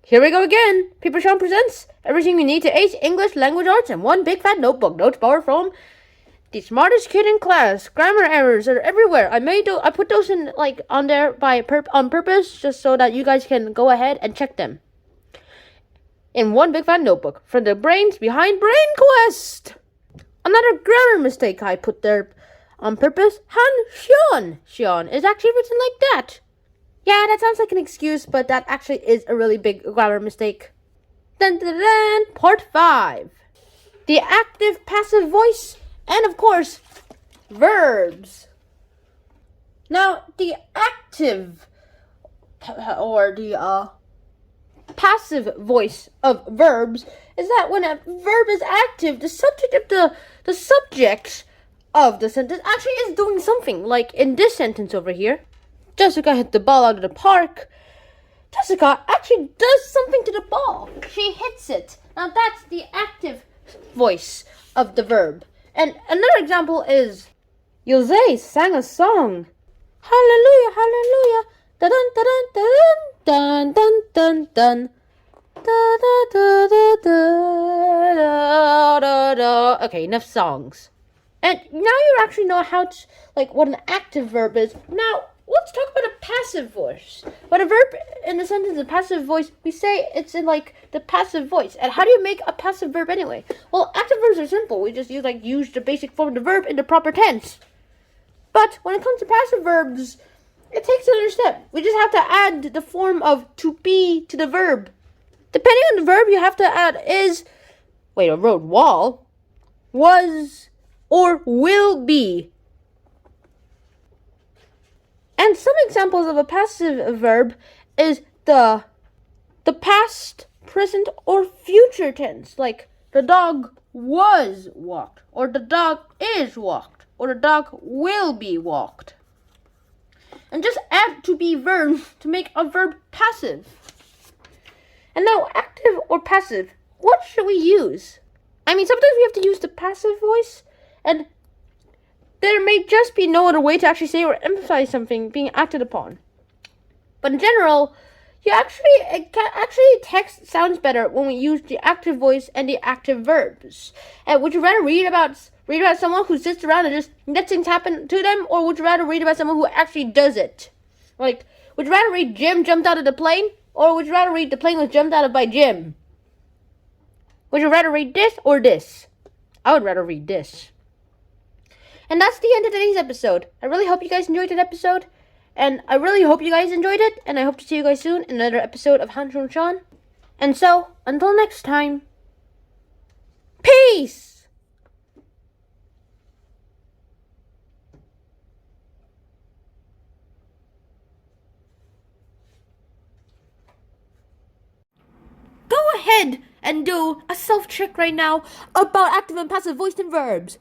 Here we go again. Paper Sean presents everything you need to ace English language arts in one big fat notebook. Notes borrowed from the smartest kid in class. Grammar errors are everywhere. I put those in on there on purpose, just so that you guys can go ahead and check them in one big fat notebook from the brains behind Brain Quest. Another grammar mistake I put there on purpose. Sean is actually written like that. Yeah, that sounds like an excuse, but that actually is a really big grammar mistake. Part 5. The active passive voice, and of course, verbs. Now, the active or the passive voice of verbs is that when a verb is active, the subject of the sentence actually is doing something. Like in this sentence over here, Jessica hit the ball out of the park. Jessica actually does something to the ball. She hits it. Now that's the active voice of the verb. And another example is Jose sang a song. Hallelujah, hallelujah. Dun dun dun dun dun dun dun. Da, da, da, da, da, da, da. Okay, enough songs. And now you actually know what an active verb is. Now let's talk about a passive voice. When a verb in the sentence is a passive voice, we say it's in the passive voice. And how do you make a passive verb anyway? Well, active verbs are simple. We just use the basic form of the verb in the proper tense. But when it comes to passive verbs, it takes another step. We just have to add the form of to be to the verb. Depending on the verb, you have to add a road wall, was, or will be. And some examples of a passive verb is the past, present, or future tense. Like the dog was walked, or the dog is walked, or the dog will be walked. And just add to be verb to make a verb passive. And now, active or passive, what should we use? I mean, sometimes we have to use the passive voice, and there may just be no other way to actually say or emphasize something being acted upon. But in general, text sounds better when we use the active voice and the active verbs. And would you rather read about someone who sits around and just lets things happen to them, or would you rather read about someone who actually does it? Would you rather read Jim jumped out of the plane, or would you rather read the plane was jumped out of by Jim? Would you rather read this or this? I would rather read this. And that's the end of today's episode. I really hope you guys enjoyed that episode. And I really hope you guys enjoyed it. And I hope to see you guys soon in another episode of Hancho and Sean. And so, until next time, peace! Go ahead and do a self-check right now about active and passive voiced in verbs.